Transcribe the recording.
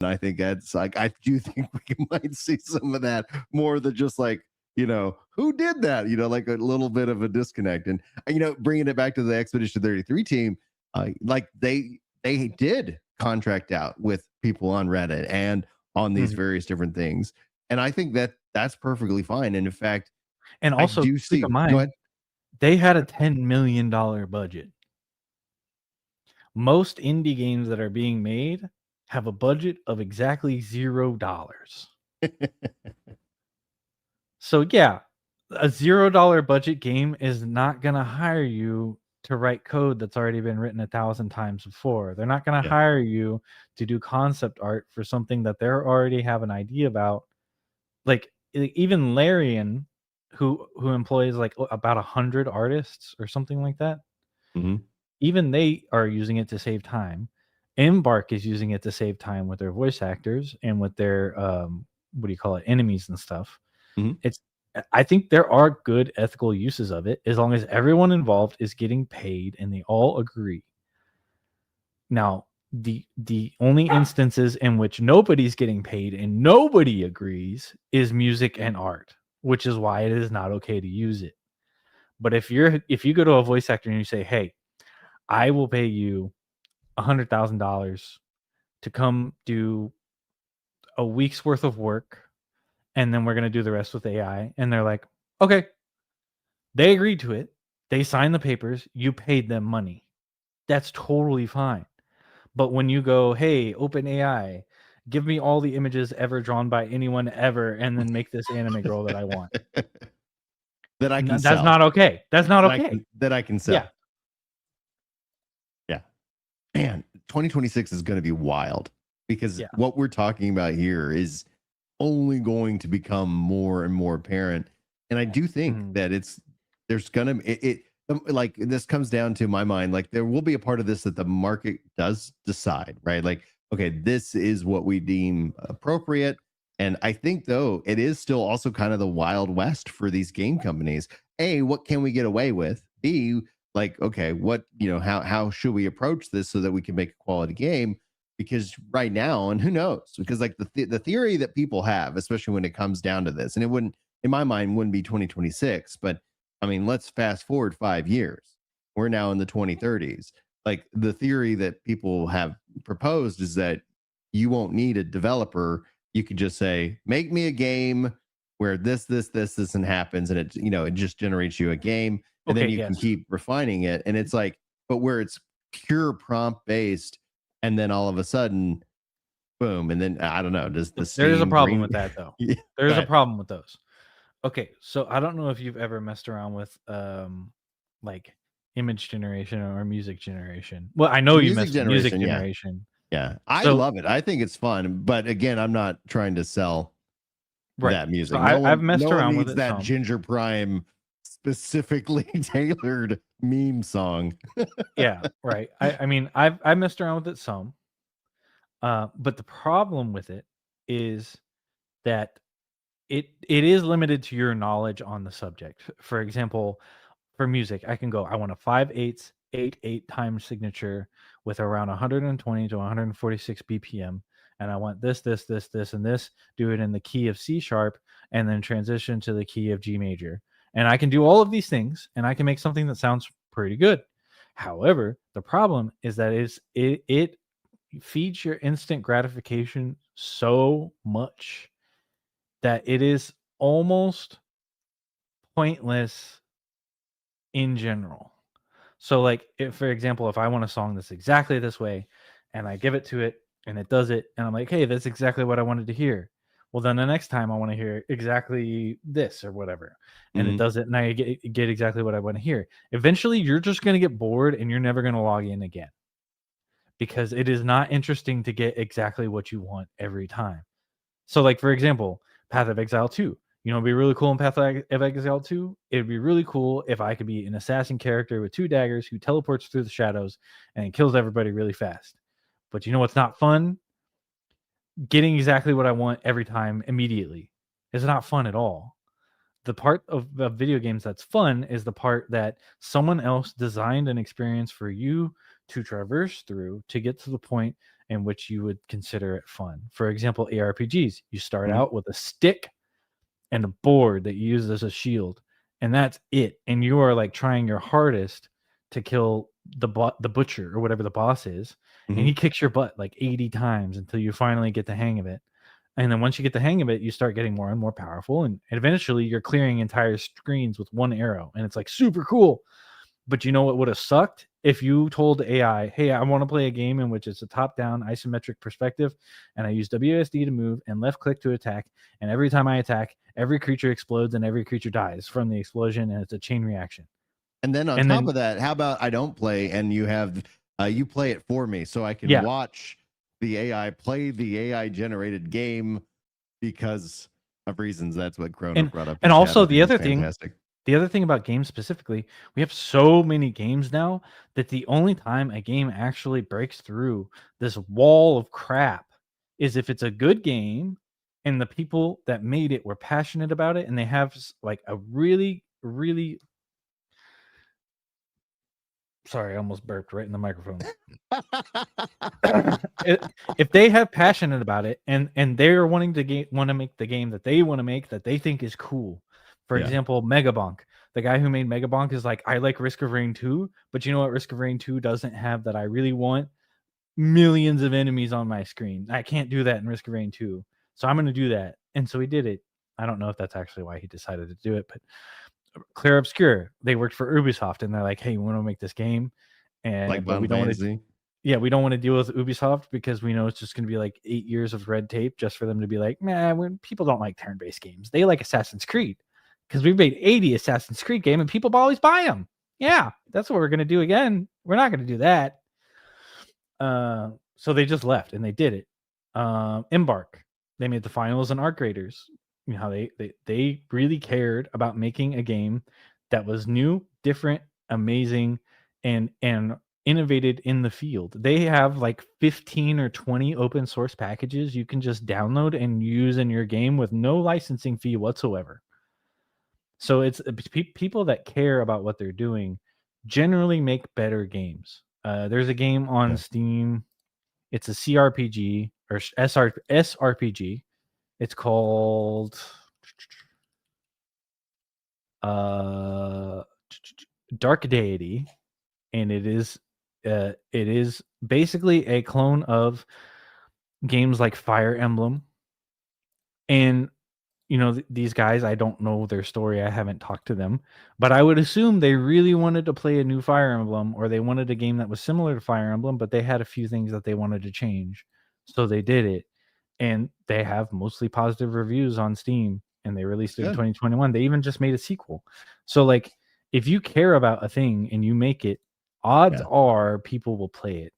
And I think that's like, I do think we might see some of that more than just like, who did that? Like a little bit of a disconnect. And, bringing it back to the Expedition 33 team, like they did contract out with people on Reddit and on these Mhm. various different things. And I think that that's perfectly fine. And in fact, And I also do keep see, in go mind, ahead. they had a $10 million budget. Most indie games that are being made have a budget of exactly $0. So yeah, a $0 budget game is not going to hire you to write code that's already been written 1,000 times before. They're not going to Yeah. hire you to do concept art for something that they already have an idea about. Like even Larian, who employs like about 100 artists or something like that, Mhm. even they are using it to save time. Embark is using it to save time with their voice actors and with their what do you call it, enemies and stuff. Mhm. It's I think there are good ethical uses of it as long as everyone involved is getting paid and they all agree. Now, the only instances in which nobody's getting paid and nobody agrees is music and art, which is why it is not okay to use it. But if you go to a voice actor and you say, "Hey, I will pay you $100,000 to come do a week's worth of work, and then we're gonna do the rest with AI," and they're like, "Okay," they agreed to it. They signed the papers. You paid them money. That's totally fine. But when you go, "Hey, OpenAI, give me all the images ever drawn by anyone ever, and then make this anime girl that I want," That I can that's sell. not okay. That's not That I okay. can that I can Yeah. sell. Yeah. Man, 2026 is going to be wild because Yeah. what we're talking about here is only going to become more and more apparent. And I do think Mhm. that there's gonna like this comes down to my mind, like there will be a part of this that the market does decide, right? Like, okay, this is what we deem appropriate. And I think though it is still also kind of the wild west for these game companies. A, what can we get away with? B, like, okay, what, how should we approach this so that we can make a quality game? Because right now, and who knows, because like the theory that people have, especially when it comes down to this, and it wouldn't, in my mind, wouldn't be 2026, but I mean, let's fast forward 5 years. We're now in the 2030s. Like the theory that people have proposed is that you won't need a developer. You could just say, make me a game where this and happens, and it just generates you a game, and then Okay, you can yes. keep refining it. And it's like, but where it's pure prompt based, and then all of a sudden, boom, and then I don't know, does the There is a Steam problem green? with that, though. Yeah, There go is a ahead. problem with those. Okay, so I don't know if you've ever messed around with, like, image generation or music generation. Well, I know you Music messed with music generation, yeah. generation. Yeah, I So love it. I think it's fun, but again, I'm not trying to sell right. that So music. I've No messed one around with needs it that some. Ginger Prime specifically tailored meme song. Yeah, right. I mean, I've messed around with it some, but the problem with it is that it is limited to your knowledge on the subject. For example, for music, I can go, I want a 5/8 8/8 time signature with around 120 to 146 BPM, and I want this, and this. Do it in the key of C sharp, and then transition to the key of G major. And I can do all of these things, and I can make something that sounds pretty good. However, the problem is that it feeds your instant gratification so much that it is almost pointless in general. So, like, if, for example, if I want a song that's exactly this way and I give it to it and it does it, and I'm like, hey, that's exactly what I wanted to hear. Well, then the next time I want to hear exactly this or whatever, and it Mhm. does it, and I get exactly what I want to hear. Eventually, you're just going to get bored and you're never going to log in again because it is not interesting to get exactly what you want every time. So, like, for example, Path of Exile 2. You know, it'd be really cool in Path of Exile 2. It'd be really cool if I could be an assassin character with 2 daggers who teleports through the shadows and kills everybody really fast. But you know what's not fun? Getting exactly what I want every time immediately. It's not fun at all. The part of video games that's fun is the part that someone else designed an experience for you to traverse through to get to the point in which you would consider it fun. For example, ARPGs. You start Mhm. out with a stick and a board that you use as a shield, and that's it. And you are like trying your hardest to kill the butcher or whatever the boss is, and Mhm. he kicks your butt like 80 times until you finally get the hang of it. And then once you get the hang of it, you start getting more and more powerful, and eventually you're clearing entire screens with one arrow, and it's like super cool. But you know what would have sucked? If you told AI, hey, I want to play a game in which it's a top-down isometric perspective, and I use WSD to move and left click to attack, and every time I attack, every creature explodes and every creature dies from the explosion, and it's a chain reaction. And then on And top then of that, how about I don't play and you have you play it for me so I can yeah, watch the AI play the AI generated game because of reasons. That's what Kroner and brought up in and chat. I also think it's fantastic. the other thing about games specifically, we have so many games now that the only time a game actually breaks through this wall of crap is if it's a good game and the people that made it were passionate about it and they have like a really, really sorry, I almost burped right in the microphone. If they have passionate about it and they're wanting to want to make the game that they want to make that they think is cool. For Yeah. example, Megabonk. The guy who made Megabonk is like, I like Risk of Rain 2, but you know what Risk of Rain 2 doesn't have that I really want? Millions of enemies on my screen. I can't do that in Risk of Rain 2. So I'm going to do that. And so he did it. I don't know if that's actually why he decided to do it, but Clear Obscure, they worked for Ubisoft and they're like, hey, we want to make this game. Like But Final we don't want to Fantasy. yeah, we don't want to deal with Ubisoft because we know it's just going to be like 8 years of red tape just for them to be like, nah, people don't like turn-based games. They like Assassin's Creed because we've made 80 Assassin's Creed game and people always buy them. Yeah, that's what we're going to do again. We're not going to do that. So they just left and they did it. Embark, they made the finals and art graders. You know how they really cared about making a game that was new, different, amazing, and innovated in the field. They have like 15 or 20 open source packages you can just download and use in your game with no licensing fee whatsoever. So it's people that care about what they're doing generally make better games. There's a game on Yeah. Steam. It's a CRPG or SRPG. It's called uh Dark Deity, and it is basically a clone of games like Fire Emblem. And you know, these guys, I don't know their story. I haven't talked to them, but I would assume they really wanted to play a new Fire Emblem, or they wanted a game that was similar to Fire Emblem, but they had a few things that they wanted to change. So they did it, and they have mostly positive reviews on Steam, and they released it in Good. 2021. They even just made a sequel. So like, if you care about a thing and you make it, odds Yeah. are people will play it.